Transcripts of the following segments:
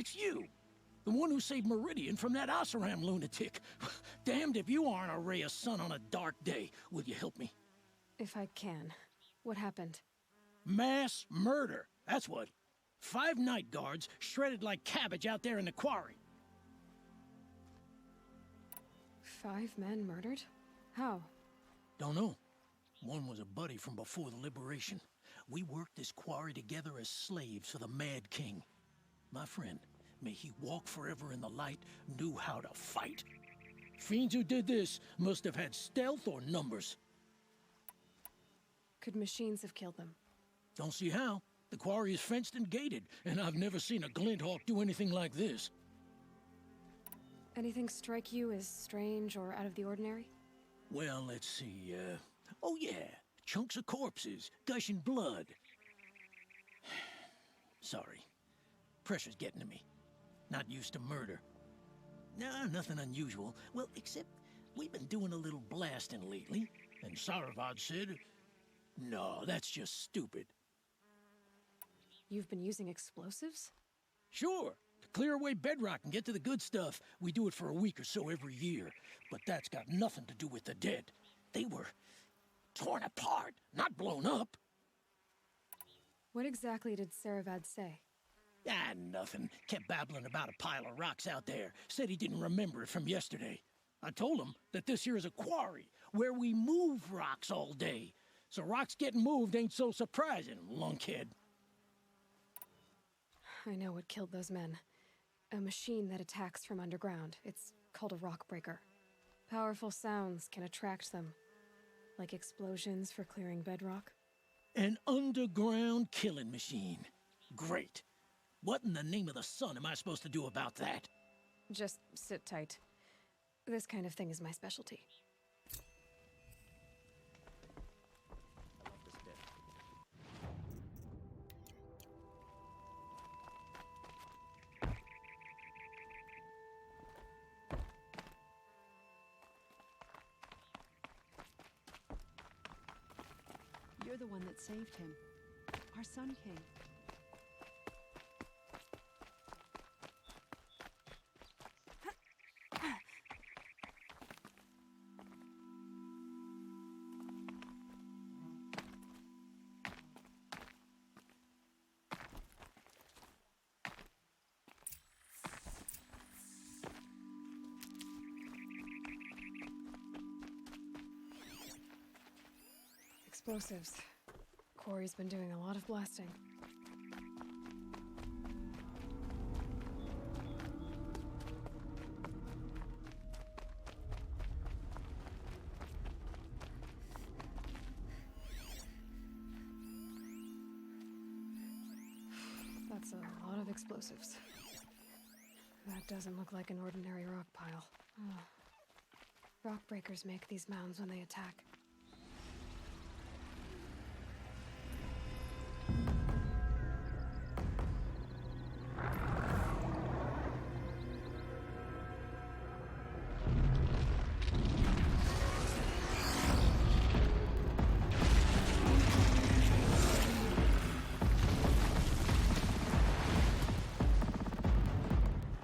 It's you! The one who saved Meridian from that Oseram lunatic. Damned if you aren't a ray of sun on a dark day. Will you help me? If I can. What happened? Mass murder. That's what. 5 night guards shredded like cabbage out there in the quarry. 5 men murdered? How? Don't know. One was a buddy from before the liberation. We worked this quarry together as slaves for the Mad King. My friend, may he walk forever in the light, knew how to fight. Fiends who did this must have had stealth or numbers. Could machines have killed them? Don't see how. The quarry is fenced and gated, and I've never seen a Glinthawk do anything like this. Anything strike you as strange or out of the ordinary? Well, let's see, oh yeah, chunks of corpses, gushing blood. Sorry. Pressure's getting to me. Not used to murder. Nah, nothing unusual. Well, except we've been doing a little blasting lately, and Saravad said, no, that's just stupid. You've been using explosives? Sure, to clear away bedrock and get to the good stuff. We do it for a week or so every year, but that's got nothing to do with the dead. They were torn apart, not blown up. What exactly did Saravad say? Ah, nothing. Kept babbling about a pile of rocks out there. Said he didn't remember it from yesterday. I told him that this here is a quarry, where we move rocks all day. So rocks getting moved ain't so surprising, lunkhead. I know what killed those men. A machine that attacks from underground. It's called a rock breaker. Powerful sounds can attract them. Like explosions for clearing bedrock. An underground killing machine. Great. What in the name of the sun am I supposed to do about that? Just sit tight. This kind of thing is my specialty. You're the one that saved him. Our Sun King. Explosives. Corey's been doing a lot of blasting. That's a lot of explosives. That doesn't look like an ordinary rock pile. Oh. Rock breakers make these mounds when they attack.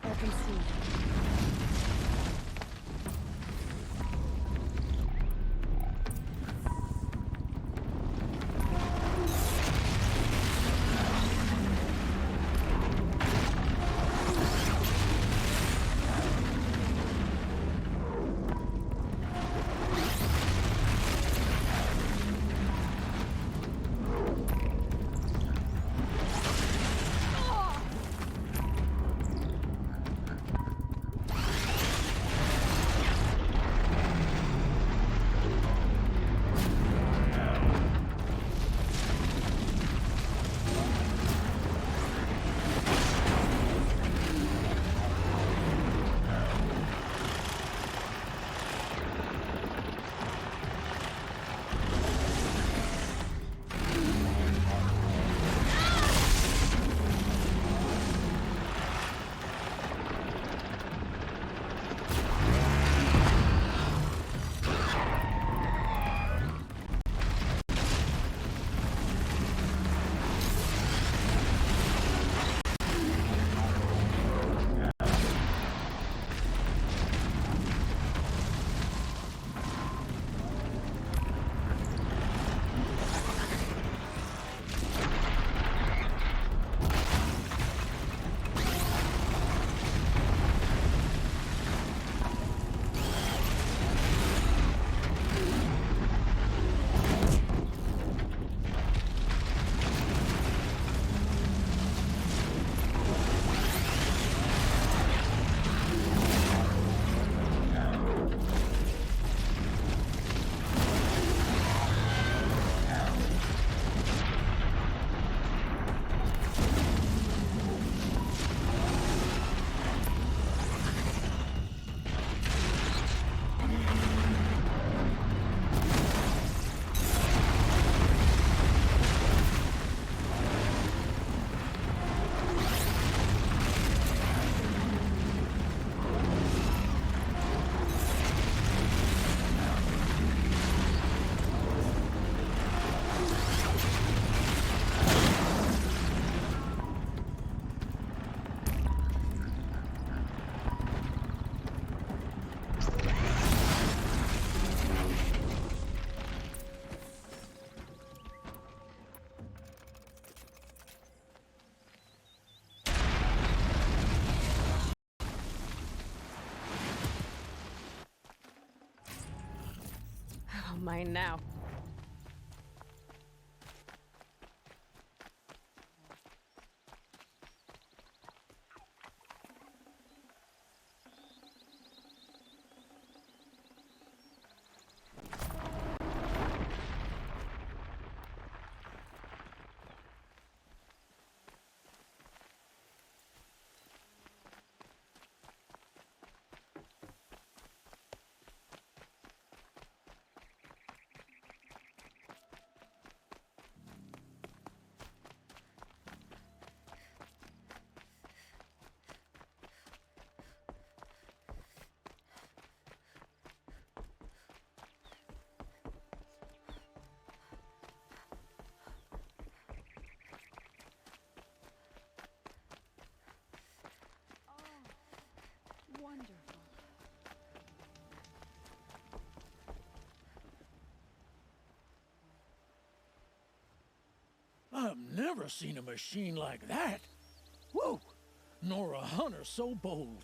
I can see. Mine now. Wonderful. I've never seen a machine like that. Whoa! Nor a hunter so bold.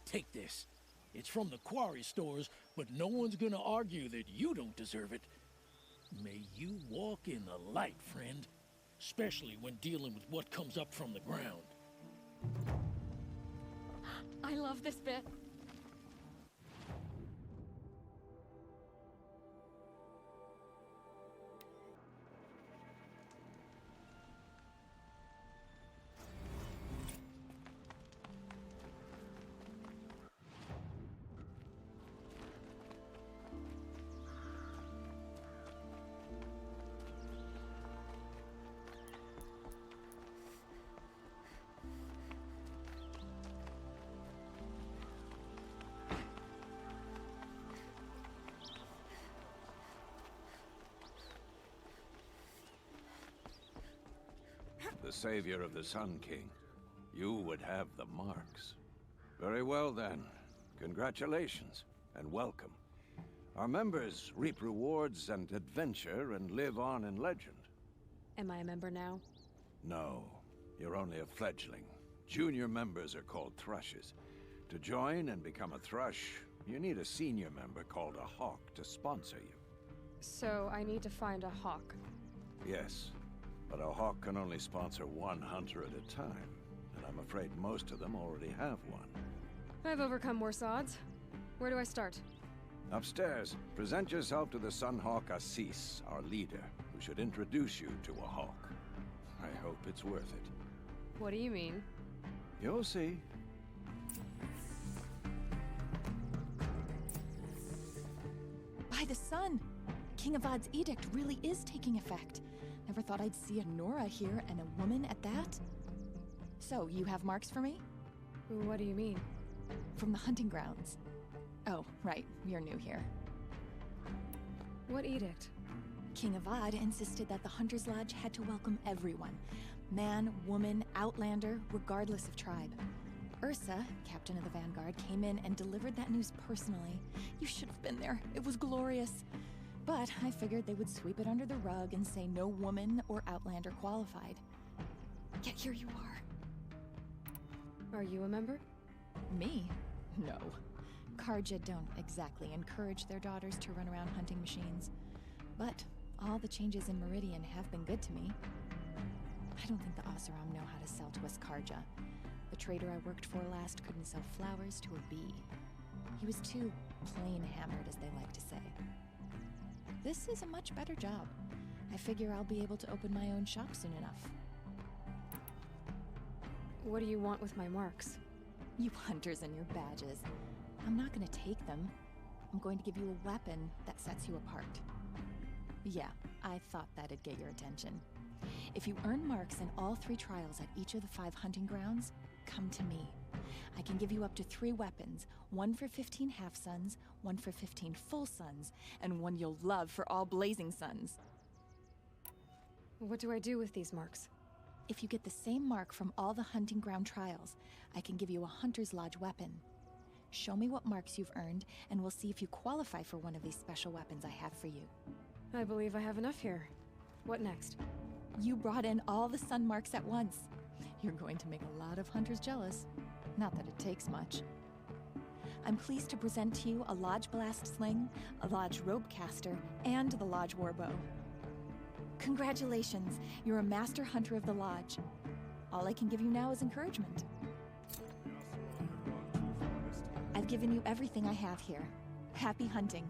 Take this. It's from the quarry stores, but no one's gonna argue that you don't deserve it. May you walk in the light, friend. Especially when dealing with what comes up from the ground. I love this bit. The savior of the Sun King. You would have the marks. Very well then. Congratulations, and welcome. Our members reap rewards and adventure and live on in legend. Am I a member now? No, you're only a fledgling. Junior members are called Thrushes. To join and become a Thrush, you need a senior member called a Hawk to sponsor you. So I need to find a hawk. Yes, but a Hawk can only sponsor one hunter at a time, and I'm afraid most of them already have one. I've overcome worse odds. Where do I start? Upstairs, present yourself to the Sunhawk Assis, our leader, who should introduce you to a Hawk. I hope it's worth it. What do you mean? You'll see. By the sun! King Avad's edict really is taking effect. Never thought I'd see a Nora here, and a woman at that. So, you have marks for me? What do you mean? From the hunting grounds. Oh, right, you're new here. What edict? King Avad insisted that the Hunter's Lodge had to welcome everyone. Man, woman, outlander, regardless of tribe. Ursa, captain of the Vanguard, came in and delivered that news personally. You should have been there. It was glorious. But I figured they would sweep it under the rug and say no woman or outlander qualified. Yet here you are. Are you a member? Me? No. Carja don't exactly encourage their daughters to run around hunting machines. But all the changes in Meridian have been good to me. I don't think the Oseram know how to sell to us Carja. The trader I worked for last couldn't sell flowers to a bee. He was too plain hammered, as they like to say. This is a much better job. I figure I'll be able to open my own shop soon enough. What do you want with my marks? You hunters and your badges. I'm not gonna take them. I'm going to give you a weapon that sets you apart. Yeah, I thought that'd get your attention. If you earn marks in all 3 trials at each of the 5 hunting grounds, come to me. I can give you up to 3 weapons, one for 15 half-suns, one for 15 full suns, and one you'll love for all blazing suns. What do I do with these marks? If you get the same mark from all the hunting ground trials, I can give you a Hunter's Lodge weapon. Show me what marks you've earned, and we'll see if you qualify for one of these special weapons I have for you. I believe I have enough here. What next? You brought in all the sun marks at once. You're going to make a lot of hunters jealous. Not that it takes much. I'm pleased to present to you a Lodge Blast Sling, a Lodge Rope Caster, and the Lodge Warbow. Congratulations, you're a master hunter of the Lodge. All I can give you now is encouragement. I've given you everything I have here. Happy hunting.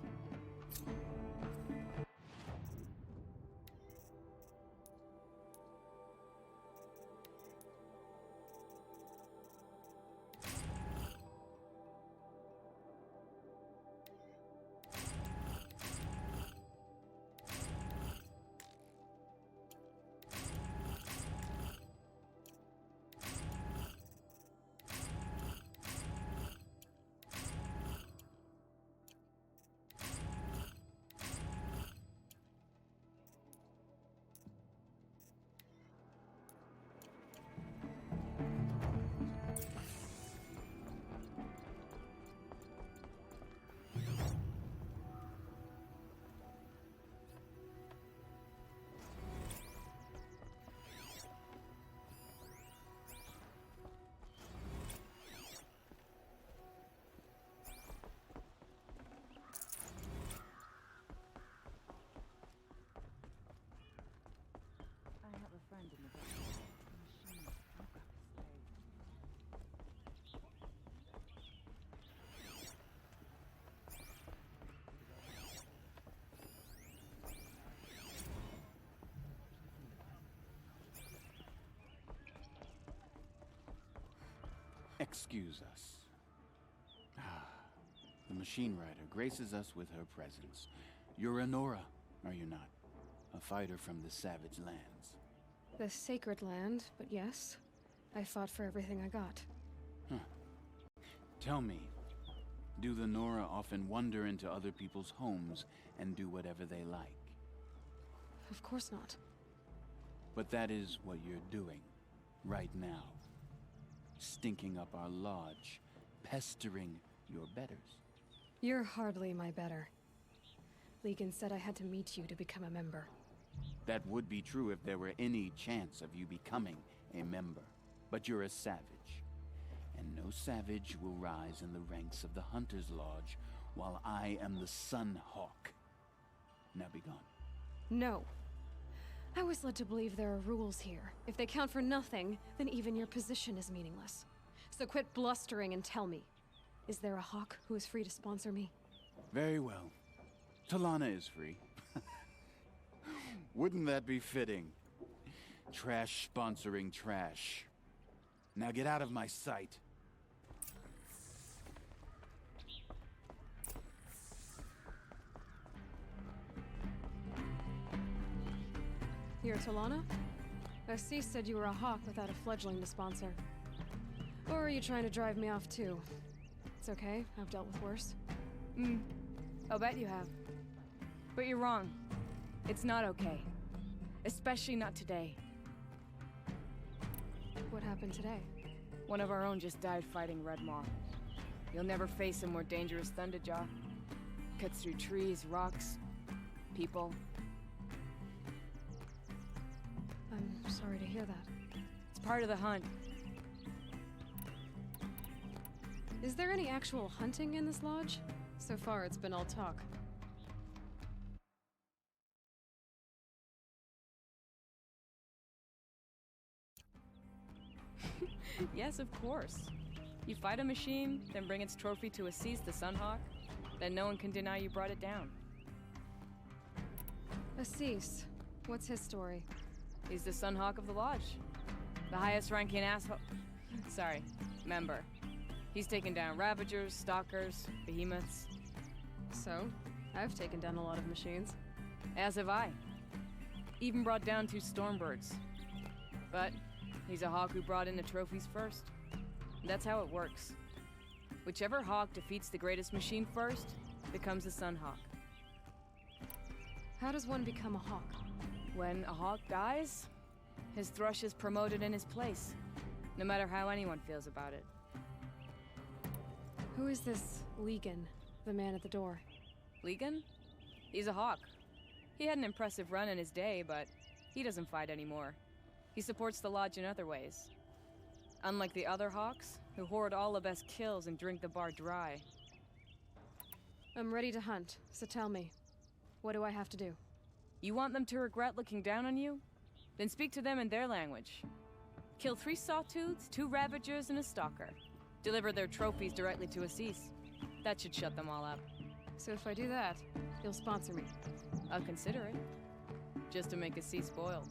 Excuse us. The Machine Rider graces us with her presence. You're Anora, are you not? A fighter from the Savage Lands. The Sacred Land, but yes. I fought for everything I got. Tell me, do the Nora often wander into other people's homes and do whatever they like? Of course not. But that is what you're doing, right now. Stinking up our lodge, pestering your betters. You're hardly my better. Legan said I had to meet you to become a member. That would be true if there were any chance of you becoming a member. But you're a savage. And no savage will rise in the ranks of the Hunter's Lodge while I am the Sun Hawk. Now be gone. No. I was led to believe there are rules here. If they count for nothing, then even your position is meaningless. So quit blustering and tell me. Is there a Hawk who is free to sponsor me? Very well. Talana is free. Wouldn't that be fitting? Trash sponsoring trash. Now get out of my sight. You're Talana? Assis said you were a Hawk without a fledgling to sponsor. Or are you trying to drive me off too? It's okay, I've dealt with worse. I'll bet you have. But you're wrong. It's not okay. Especially not today. What happened today? One of our own just died fighting Red Maw. You'll never face a more dangerous Thunderjaw. Cuts through trees, rocks, people. I'm sorry to hear that. It's part of the hunt. Is there any actual hunting in this lodge? So far, it's been all talk. Yes, of course. You fight a machine, then bring its trophy to Assis the Sunhawk, then no one can deny you brought it down. Assis, what's his story? He's the Sunhawk of the Lodge. The highest ranking member. He's taken down Ravagers, Stalkers, Behemoths. So, I've taken down a lot of machines. As have I. Even brought down 2 Stormbirds. But he's a Hawk who brought in the trophies first. That's how it works. Whichever Hawk defeats the greatest machine first becomes a Sunhawk. How does one become a Hawk? When a Hawk dies, his Thrush is promoted in his place, no matter how anyone feels about it. Who is this Legan, the man at the door? Legan? He's a Hawk. He had an impressive run in his day, but he doesn't fight anymore. He supports the Lodge in other ways. Unlike the other Hawks, who hoard all the best kills and drink the bar dry, I'm ready to hunt, so tell me, what do I have to do? You want them to regret looking down on you? Then speak to them in their language. Kill 3 Sawtooths, 2 Ravagers, and a Stalker. Deliver their trophies directly to Assis. That should shut them all up. So if I do that, you'll sponsor me? I'll consider it. Just to make Assis spoiled.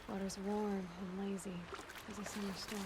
Water's warm and lazy as a summer storm.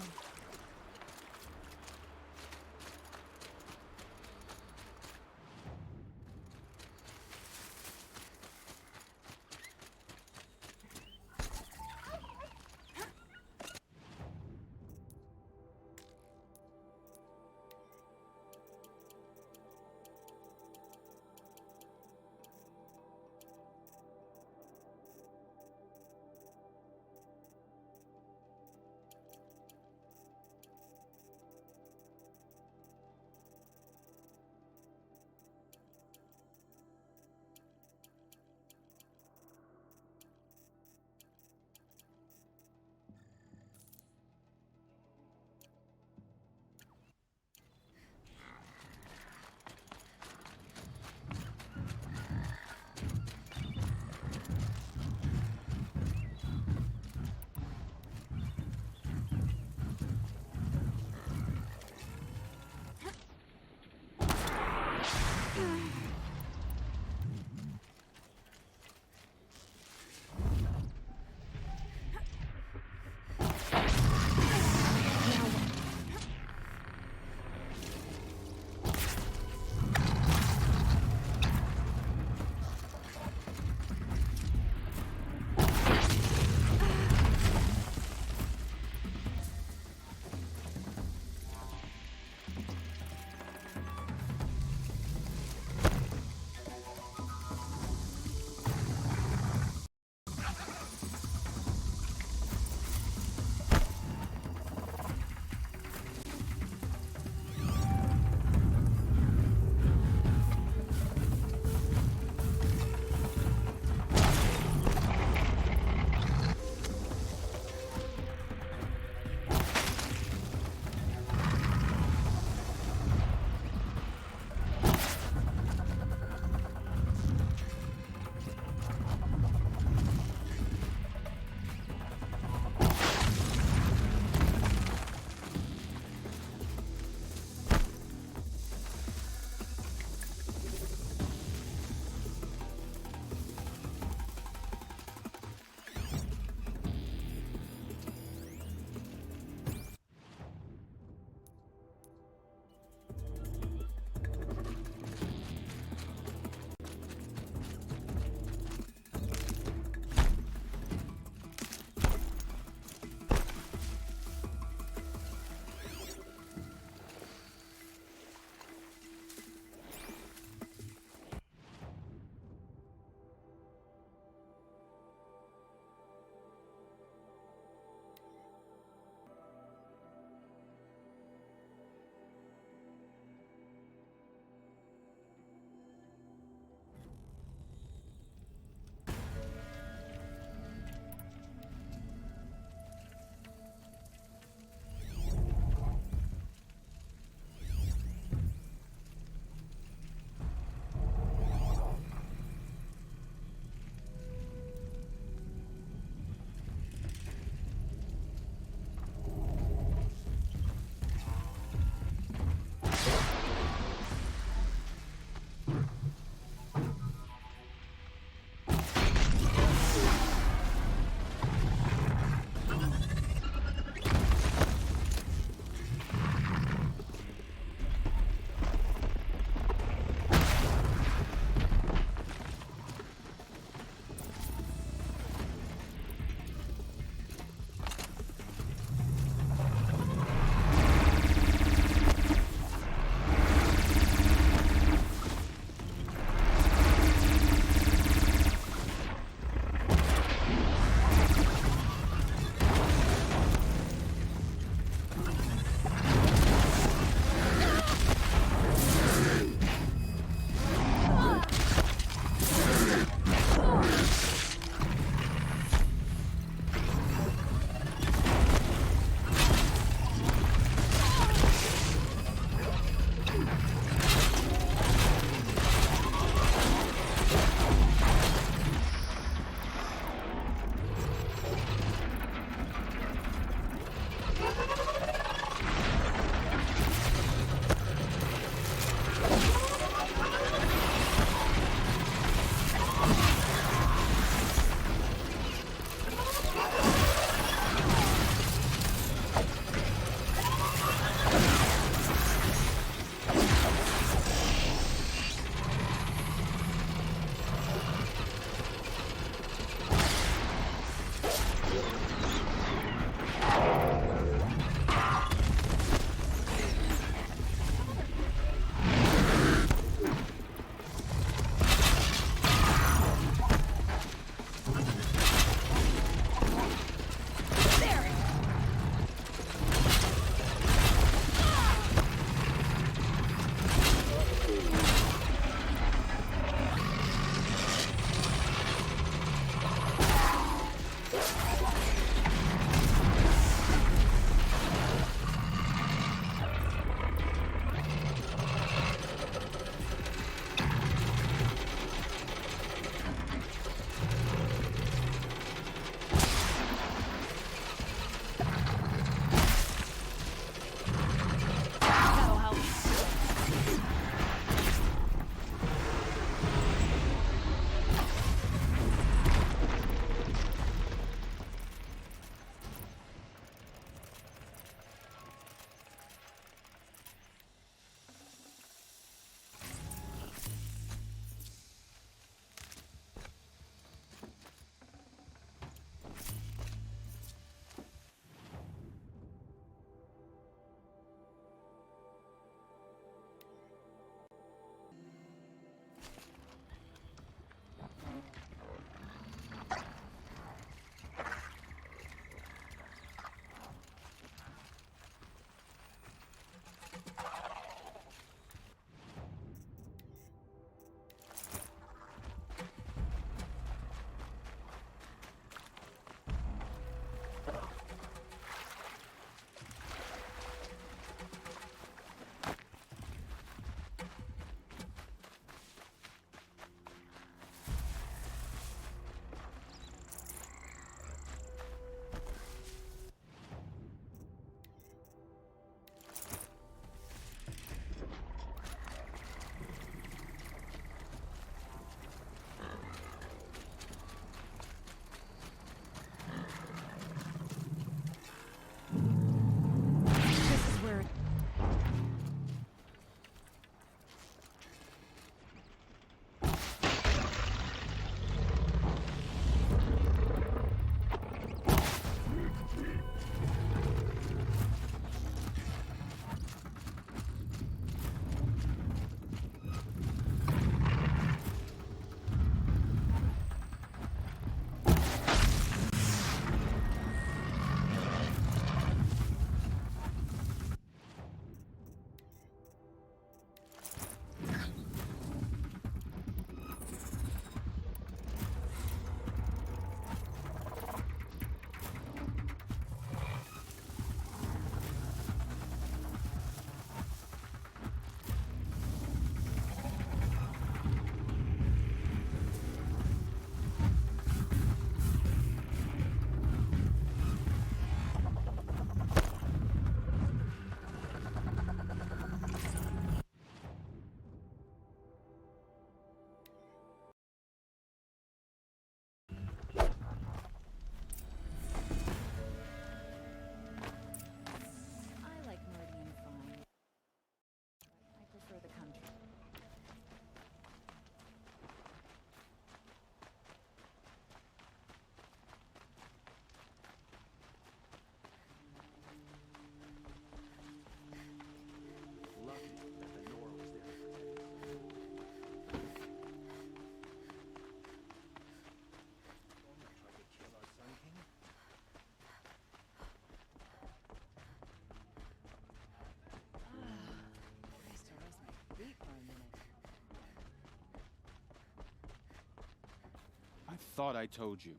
thought I told you.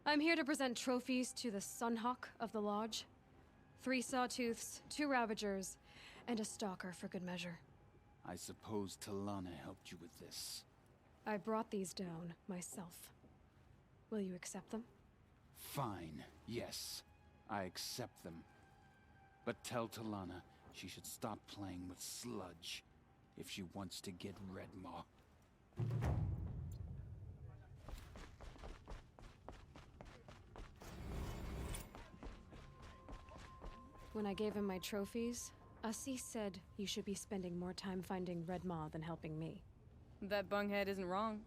I'm here to present trophies to the Sunhawk of the Lodge. 3 Sawtooths, 2 Ravagers, and a Stalker for good measure. I suppose Talana helped you with this. I brought these down myself. Will you accept them? Fine, yes. I accept them. But tell Talana she should stop playing with sludge if she wants to get Redmaw. When I gave him my trophies, Assis said you should be spending more time finding Redmaw than helping me. That bunghead isn't wrong.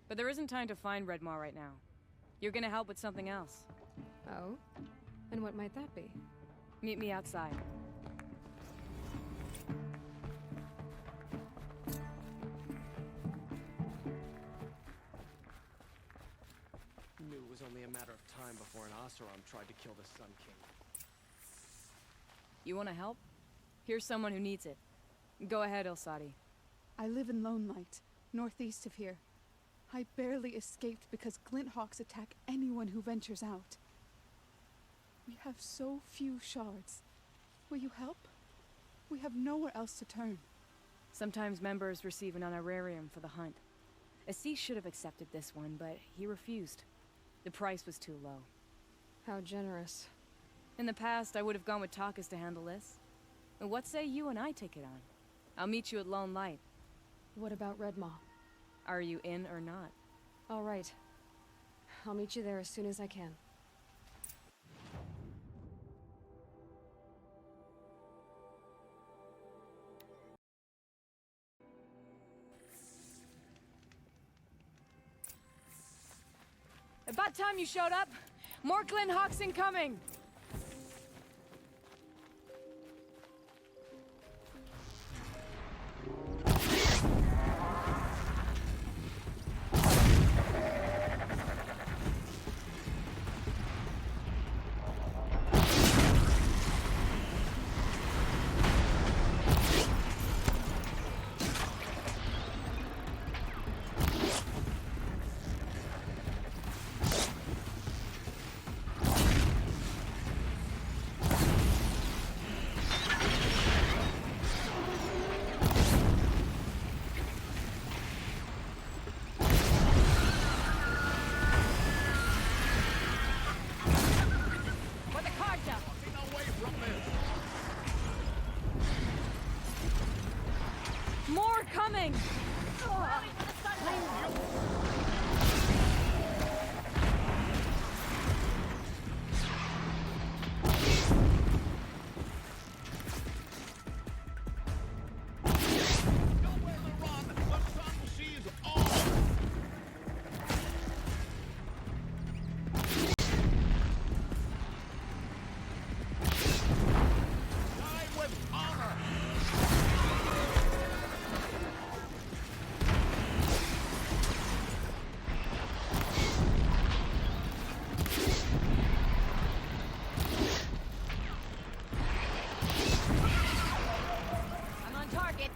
But there isn't time to find Redmaw right now. You're gonna help with something else. Oh? And what might that be? Meet me outside. Knew it was only a matter of time before an Oseram tried to kill the Sun King. You wanna help? Here's someone who needs it. Go ahead, Elsadi. I live in Lone Light, northeast of here. I barely escaped because Glinthawks attack anyone who ventures out. We have so few shards. Will you help? We have nowhere else to turn. Sometimes members receive an honorarium for the hunt. Assis should have accepted this one, but he refused. The price was too low. How generous. In the past, I would have gone with Takas to handle this. And what say you and I take it on? I'll meet you at Lone Light. What about Redmaw? Are you in or not? All right. I'll meet you there as soon as I can. About time you showed up! More Glinthawks incoming! More coming! I'm on target.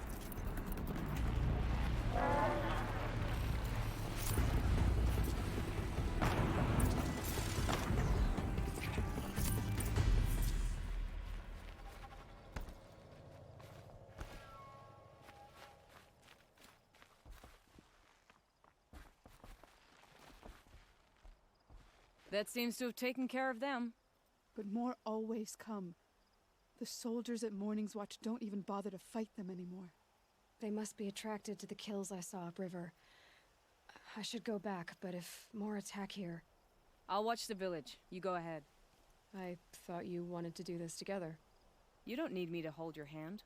That seems to have taken care of them. But more always come. The soldiers at Morning's Watch don't even bother to fight them anymore. They must be attracted to the kills I saw upriver. I should go back, but if more attack here... I'll watch the village. You go ahead. I thought you wanted to do this together. You don't need me to hold your hand.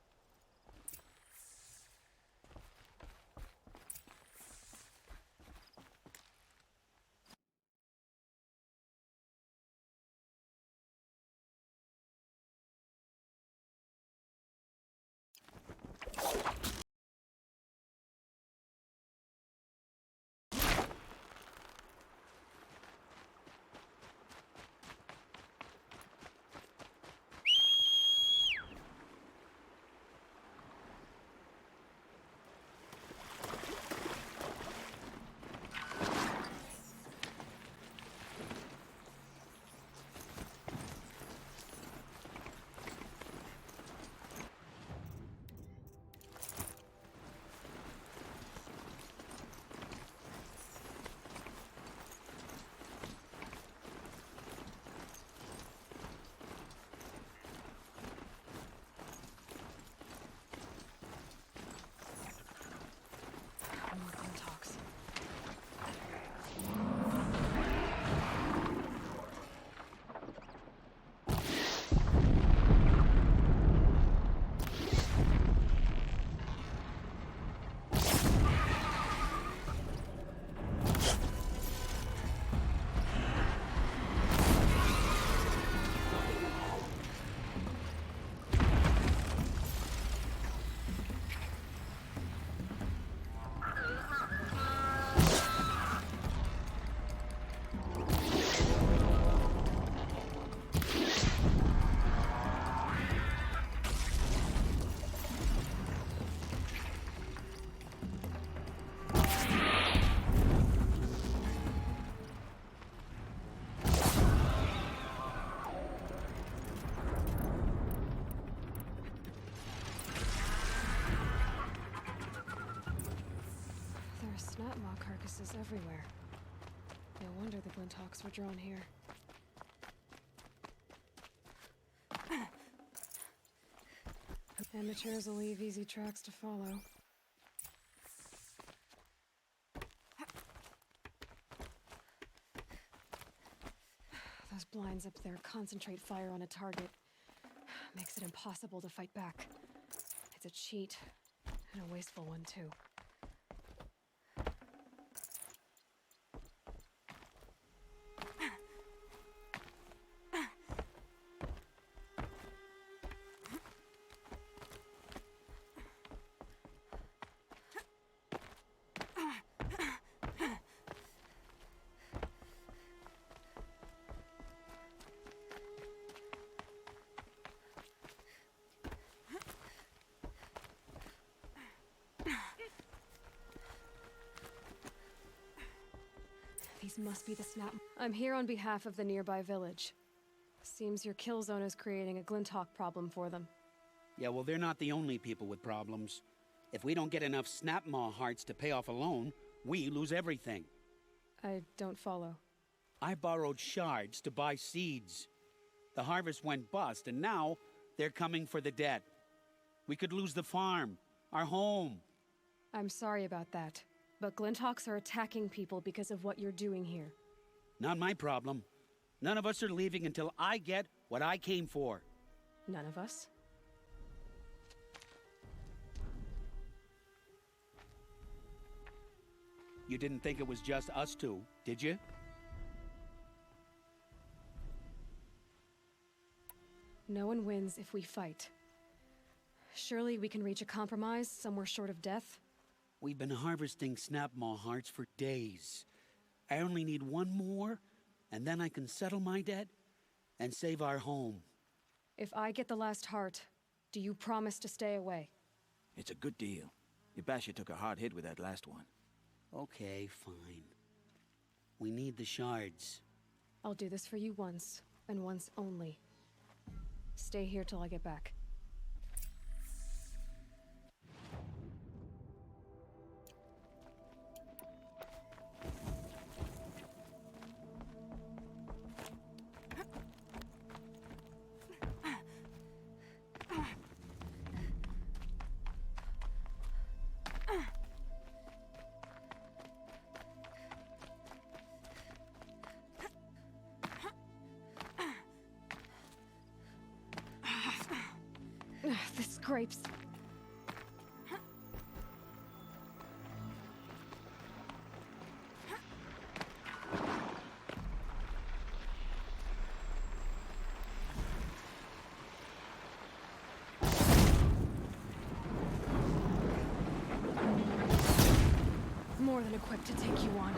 is everywhere. No wonder the Glinthawks were drawn here. Amateurs will leave easy tracks to follow. Those blinds up there concentrate fire on a target. Makes it impossible to fight back. It's a cheat, and a wasteful one too. These must be the snap. I'm here on behalf of the nearby village. Seems your kill zone is creating a Glinthawk problem for them. Yeah, well, they're not the only people with problems. If we don't get enough Snapmaw hearts to pay off a loan, we lose everything. I don't follow. I borrowed shards to buy seeds. The harvest went bust, and now they're coming for the debt. We could lose the farm, our home. I'm sorry about that, but Glinthawks are attacking people because of what you're doing here. Not my problem. None of us are leaving until I get what I came for. None of us? You didn't think it was just us two, did you? No one wins if we fight. Surely we can reach a compromise somewhere short of death? We've been harvesting Snapmaw hearts for days. I only need one more, and then I can settle my debt and save our home. If I get the last heart, do you promise to stay away? It's a good deal. Yabasha took a hard hit with that last one. Okay, fine. We need the shards. I'll do this for you once, and once only. Stay here till I get back. The scrapes. More than equipped to take you on.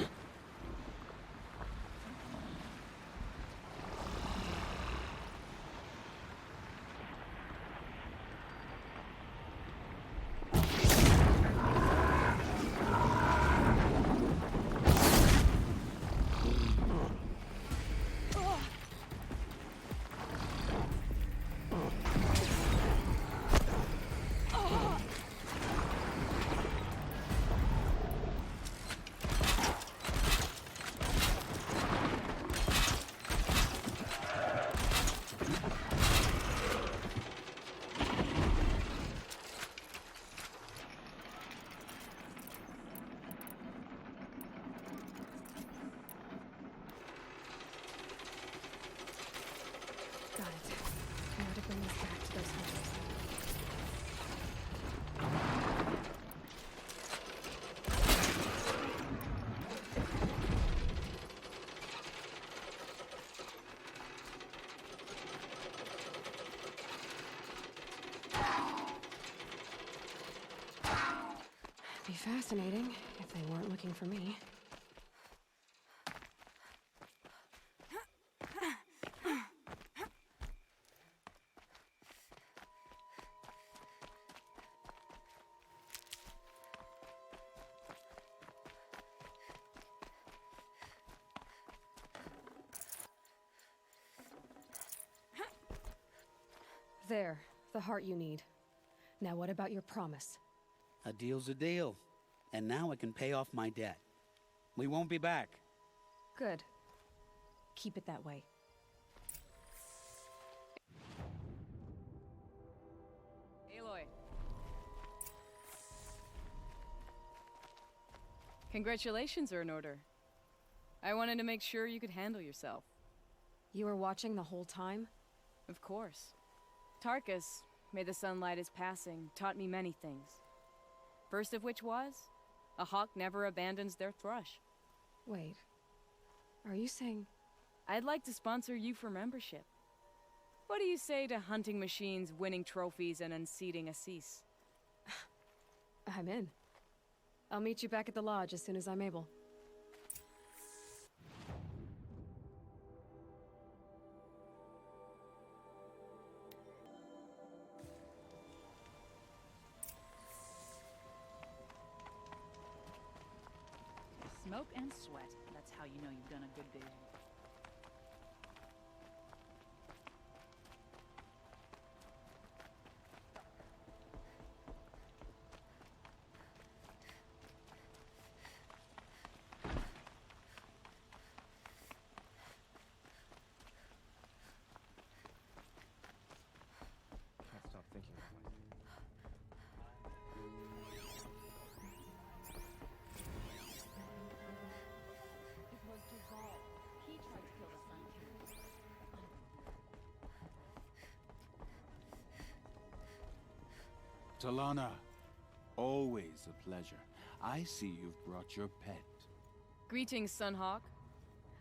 Got it. Now to bring us back to those hunters. Be fascinating if they weren't looking for me. There, the heart you need. Now what about your promise? A deal's a deal. And now I can pay off my debt. We won't be back. Good. Keep it that way. Aloy. Congratulations are in order. I wanted to make sure you could handle yourself. You were watching the whole time? Of course. Tarkus, may the sunlight is passing, taught me many things. First of which was, a hawk never abandons their thrush. Wait. Are you saying... I'd like to sponsor you for membership. What do you say to hunting machines, winning trophies, and unseating Assis? I'm in. I'll meet you back at the lodge as soon as I'm able. Smoke and sweat. That's how you know you've done a good day. Can't stop thinking about my... It was Duval. He tried to kill the Sun King. Talana, always a pleasure. I see you've brought your pet. Greetings, Sunhawk.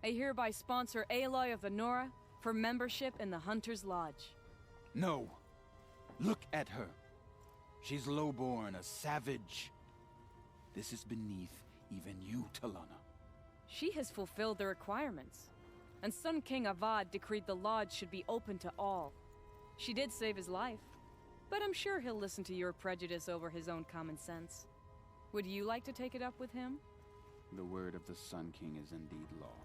I hereby sponsor Aloy of the Nora for membership in the Hunter's Lodge. No. Look at her. She's lowborn, a savage. This is beneath even you, Talana. She has fulfilled the requirements, and Sun King Avad decreed the lodge should be open to all. She did save his life, but I'm sure he'll listen to your prejudice over his own common sense. Would you like to take it up with him? The word of the Sun King is indeed law.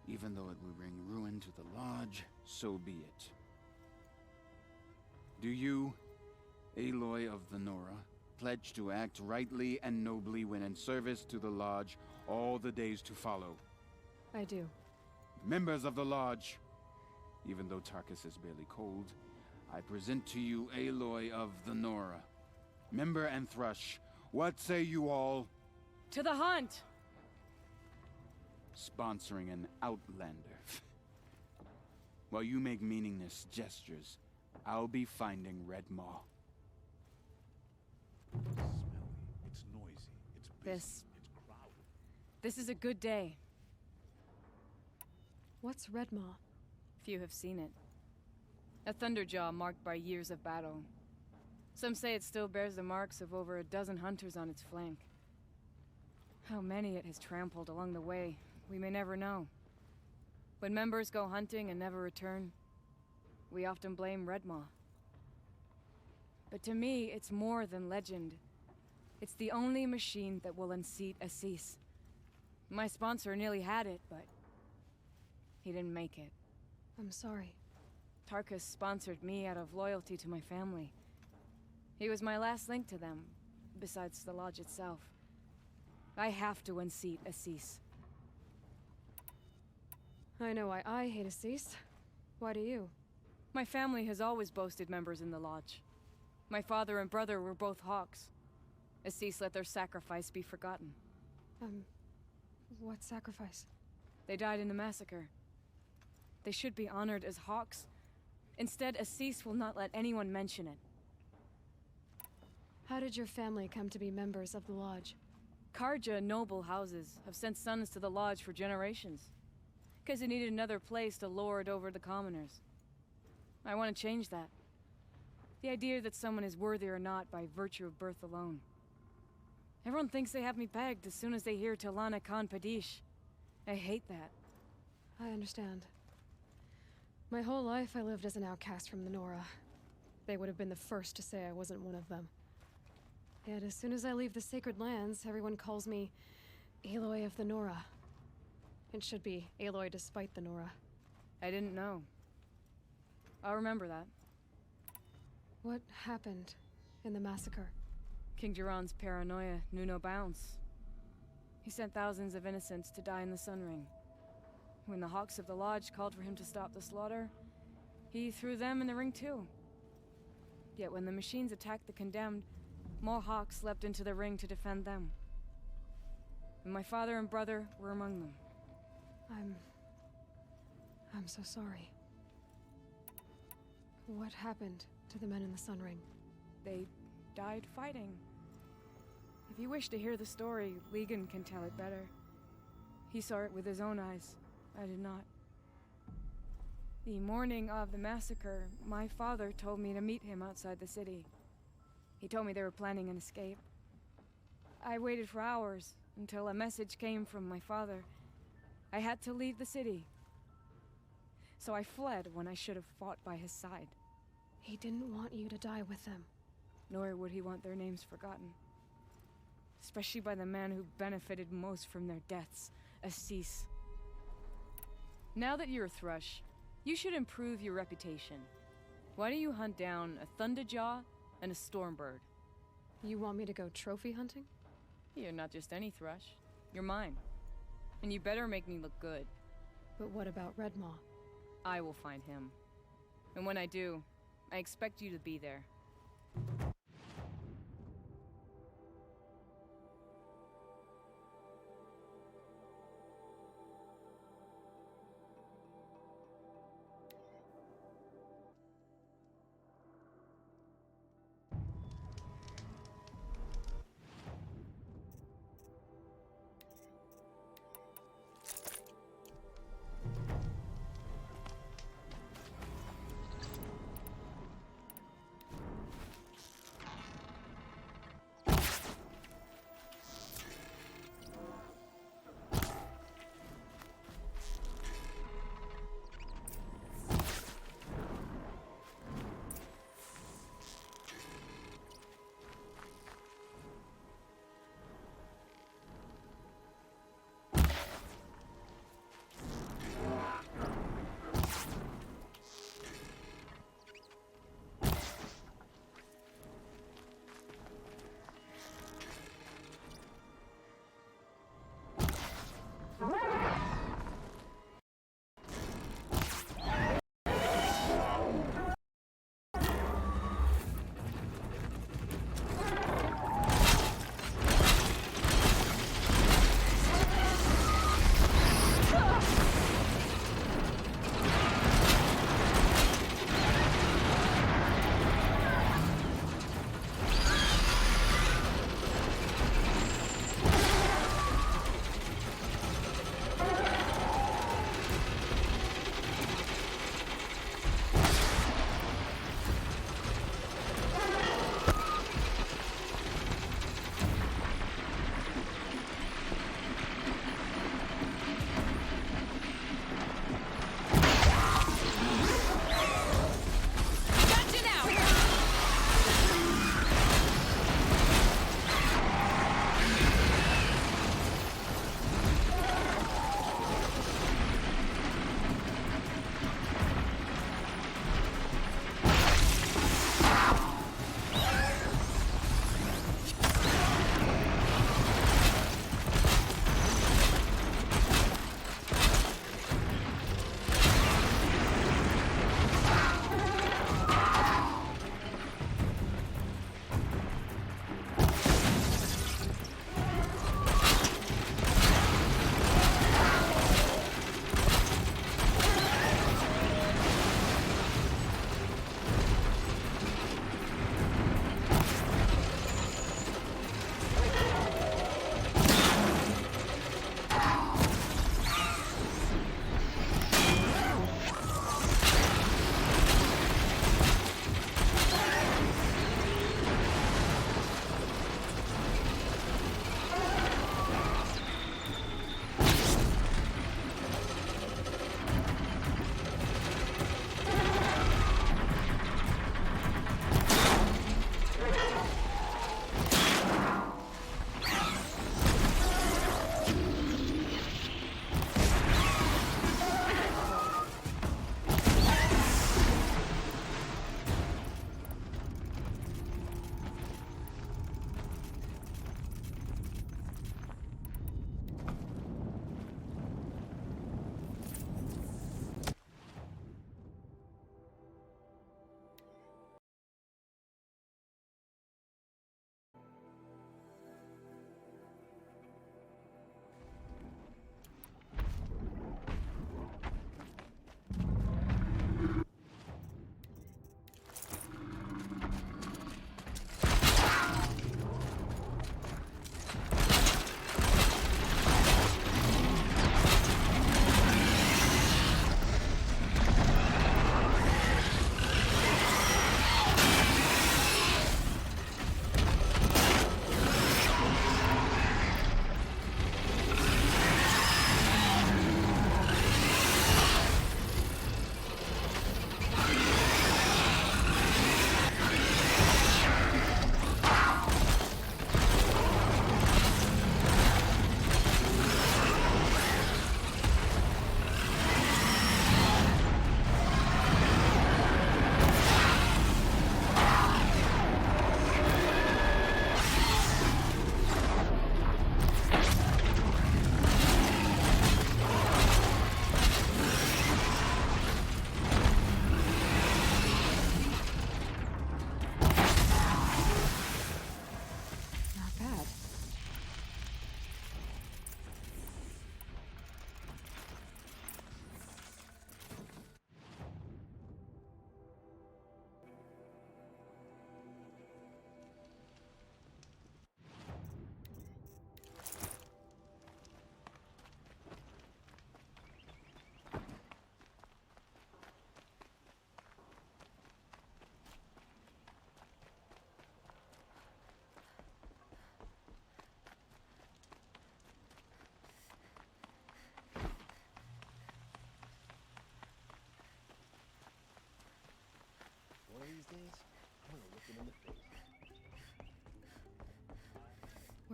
Even though it will bring ruin to the lodge, so be it. Do you, Aloy of the Nora, pledge to act rightly and nobly when in service to the lodge all the days to follow? I do. Members of the lodge, even though Tarkus is barely cold, I present to you Aloy of the Nora. Member and Thrush, what say you all? To the hunt! Sponsoring an outlander. While you make meaningless gestures, I'll be finding Red Maw. Smelly, it's noisy, it's busy, it's crowded. This is a good day. What's Redmaw? Few have seen it. A thunderjaw marked by years of battle. Some say it still bears the marks of over a dozen hunters on its flank. How many it has trampled along the way, we may never know. When members go hunting and never return, we often blame Redmaw. But to me, it's more than legend. It's the only machine that will unseat Assis. My sponsor nearly had it, but he didn't make it. I'm sorry. Tarkus sponsored me out of loyalty to my family. He was my last link to them, besides the lodge itself. I have to unseat Assis. I know why I hate Assis. Why do you? My family has always boasted members in the lodge. My father and brother were both hawks. Assis let their sacrifice be forgotten. What sacrifice? They died in the massacre. They should be honored as hawks. Instead, Assis will not let anyone mention it. How did your family come to be members of the lodge? Carja noble houses have sent sons to the lodge for generations. Because they needed another place to lord over the commoners. I want to change that. The idea that someone is worthy or not by virtue of birth alone. Everyone thinks they have me pegged as soon as they hear Talana Khan Padish. I hate that. I understand. My whole life I lived as an outcast from the Nora. They would have been the first to say I wasn't one of them. Yet as soon as I leave the sacred lands, everyone calls me Aloy of the Nora. It should be Aloy despite the Nora. I didn't know. I'll remember that. What happened in the massacre? King Jiran's paranoia knew no bounds. He sent thousands of innocents to die in the Sun Ring. When the Hawks of the Lodge called for him to stop the slaughter, he threw them in the ring too. Yet when the machines attacked the Condemned, more Hawks leapt into the ring to defend them. And my father and brother were among them. I'm so sorry. What happened to the men in the Sun Ring? They died fighting. If you wish to hear the story, Legan can tell it better. He saw it with his own eyes. I did not. The morning of the massacre, my father told me to meet him outside the city. He told me they were planning an escape. I waited for hours until a message came from my father. I had to leave the city. So I fled when I should have fought by his side. He didn't want you to die with them. Nor would he want their names forgotten. Especially by the man who benefited most from their deaths, Assis. Now that you're a Thrush, you should improve your reputation. Why don't you hunt down a Thunderjaw and a Stormbird? You want me to go trophy hunting? You're not just any Thrush. You're mine. And you better make me look good. But what about Redmaw? I will find him. And when I do, I expect you to be there.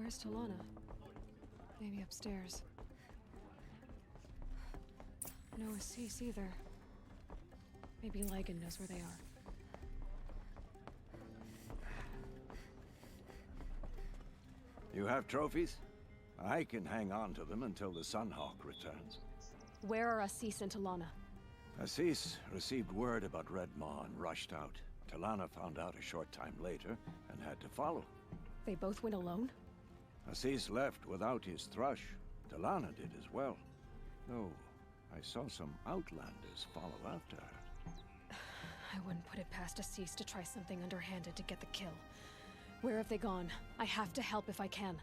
Where's Talana? Maybe upstairs. No Assis either. Maybe Lagan knows where they are. You have trophies? I can hang on to them until the Sunhawk returns. Where are Assis and Talana? Assis received word about Red Maw and rushed out. Talana found out a short time later and had to follow. They both went alone? Assis left without his thrush. Talana did as well. Though, I saw some Outlanders follow after her. I wouldn't put it past Assis to try something underhanded to get the kill. Where have they gone? I have to help if I can.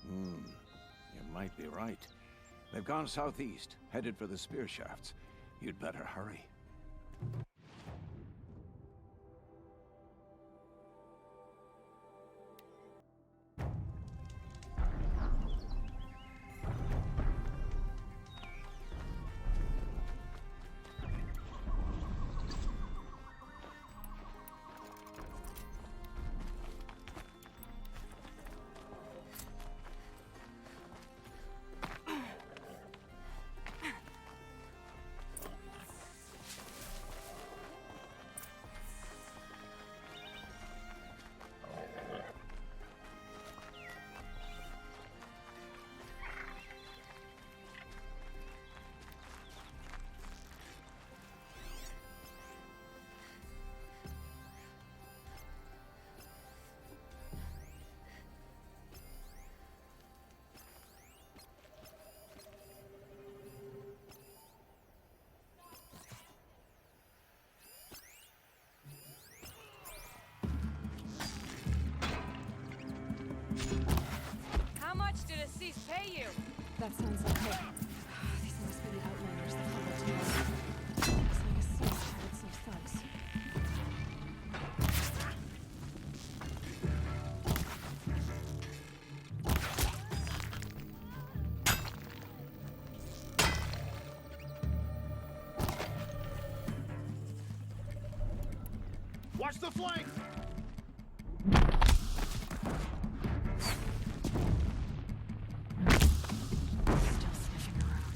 You might be right. They've gone southeast, headed for the spear shafts. You'd better hurry. How much did Assis pay you? That sounds like it. These must be the Outlanders that followed Talana. Looks like Assis hired some thugs. Watch the flank! Still sniffing around.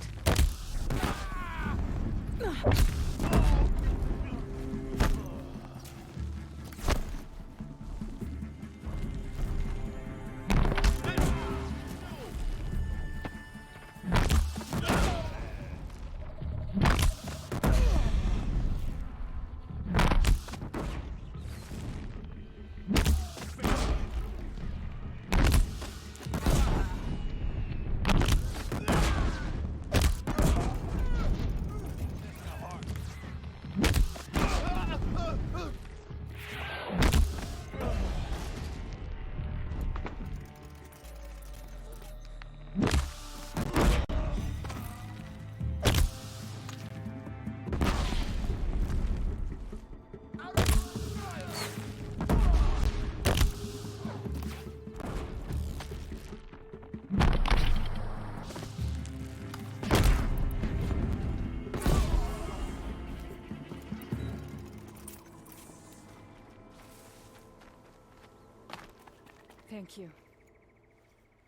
Thank you.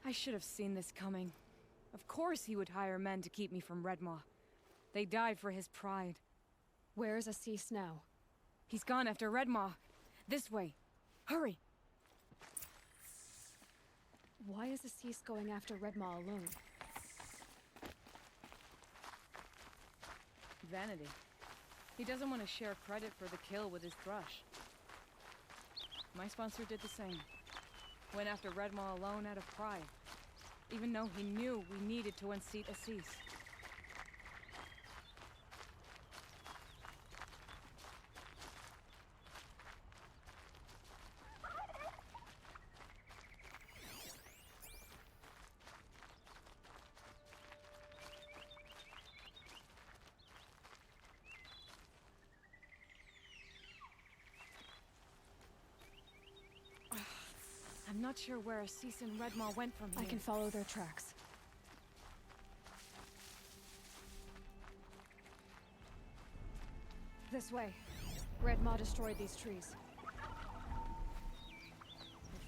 I should have seen this coming. Of course he would hire men to keep me from Red Maw. They died for his pride. Where's Assis now? He's gone after Red Maw. This way. Hurry! Why is Assis going after Red Maw alone? Vanity. He doesn't want to share credit for the kill with his thrush. My sponsor did the same. Went after Red Maw alone out of pride. Even though he knew we needed to unseat Assis. I'm not sure where Assis and Red Maw went from here. I can follow their tracks. This way. Red Maw destroyed these trees. I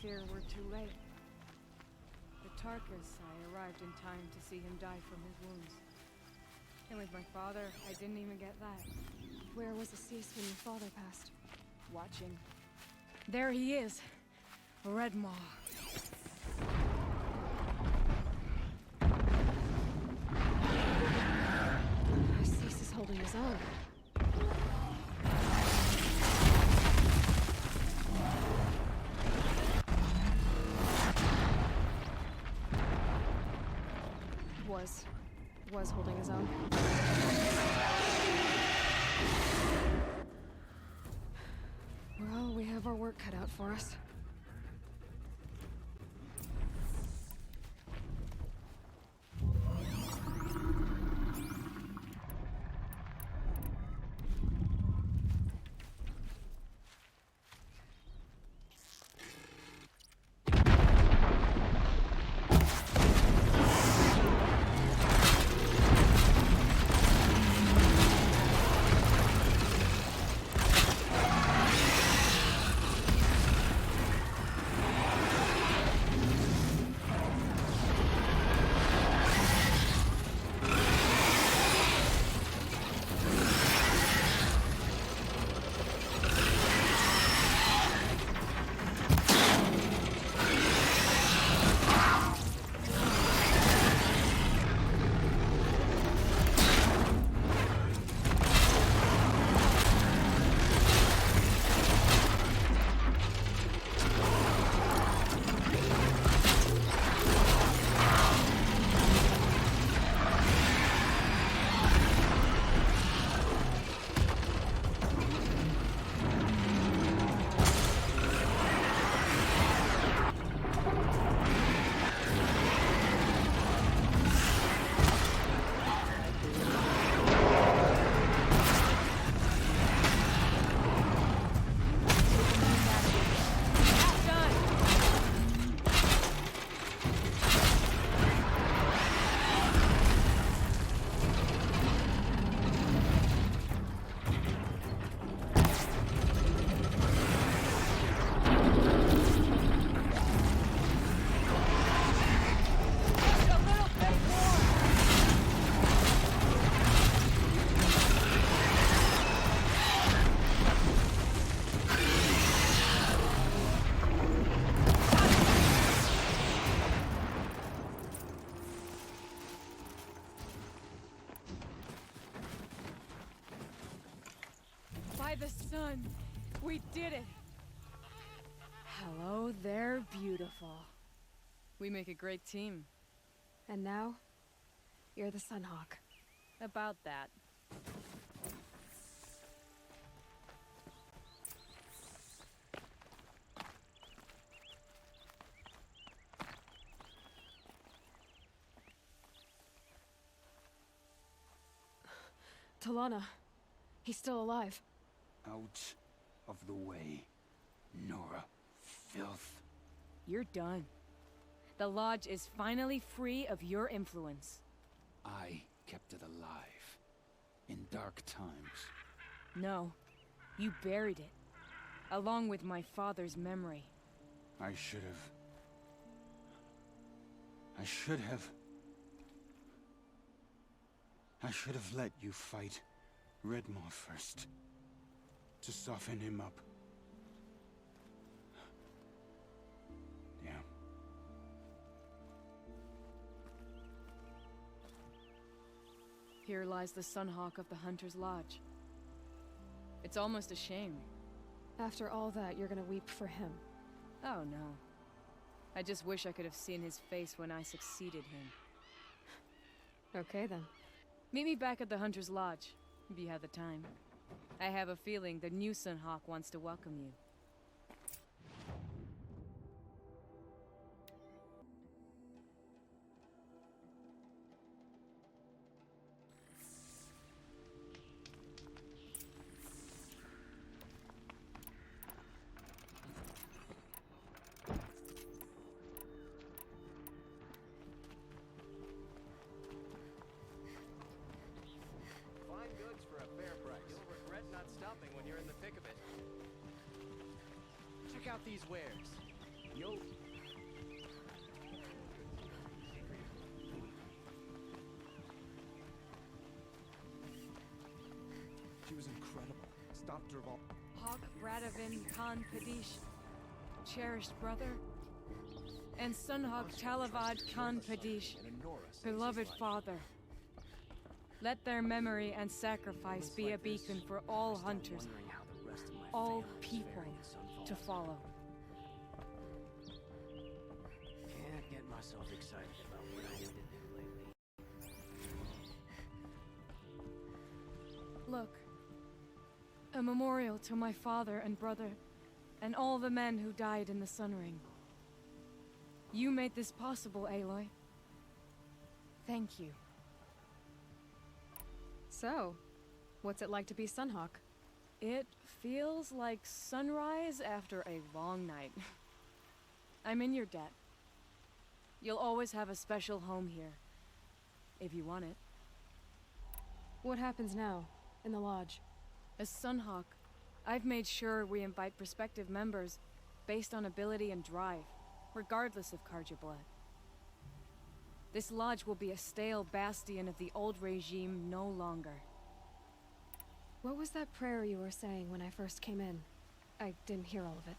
fear we're too late. Tarkus, I arrived in time to see him die from his wounds. And with my father, I didn't even get that. Where was Assis when your father passed? Watching. There he is! Redmaw. Assis is holding his own. Was holding his own. Well, we have our work cut out for us. The sun! We did it! Hello there, beautiful. We make a great team. And now, you're the Sunhawk. About that. Talana, he's still alive. Out of the way, Nora. Filth. You're done. The Lodge is finally free of your influence. I kept it alive. In dark times. No. You buried it. Along with my father's memory. I should have let you fight Redmaw first. To soften him up. Yeah. Here lies the Sunhawk of the Hunter's Lodge. It's almost a shame. After all that, you're gonna weep for him. Oh no. I just wish I could have seen his face when I succeeded him. Okay then. Meet me back at the Hunter's Lodge, if you have the time. I have a feeling the new Sunhawk wants to welcome you. Check out these wares. doctor of all... Hawk Bradavin Khan Padish, cherished brother, and Sunhawk Talavad Khan Padish, beloved father. Let their memory and sacrifice be a beacon for all hunters, all people to follow. Can't get myself excited about what I need to do lately. Look, a memorial to my father and brother, and all the men who died in the Sun Ring. You made this possible, Aloy. Thank you. So, what's it like to be Sunhawk? It feels like sunrise after a long night. I'm in your debt. You'll always have a special home here, if you want it. What happens now, in the lodge? As Sunhawk, I've made sure we invite prospective members based on ability and drive, regardless of Carja blood. This lodge will be a stale bastion of the old regime no longer. What was that prayer you were saying when I first came in? I didn't hear all of it.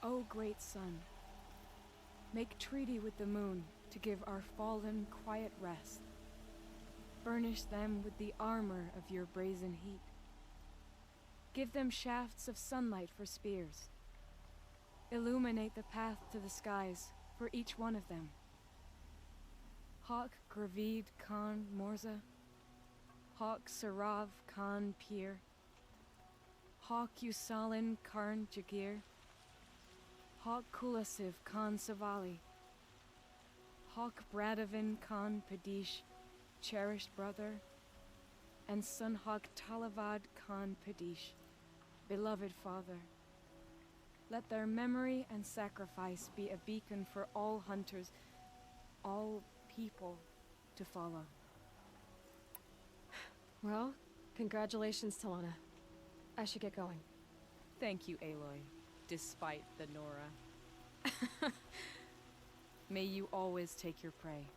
O great sun, make treaty with the moon to give our fallen quiet rest. Burnish them with the armor of your brazen heat. Give them shafts of sunlight for spears. Illuminate the path to the skies for each one of them. Hawk Gravid Khan Morza, Hawk Sarav Khan Pir, Hawk Usalin Karn Jagir, Hawk Kulasiv Khan Savali, Hawk Bradavin Khan Padish, cherished brother, and Sunhawk Talavad Khan Padish, beloved father. Let their memory and sacrifice be a beacon for all hunters, all people to follow. Well, congratulations, Talana. I should get going. Thank you, Aloy, despite the Nora. May you always take your prey.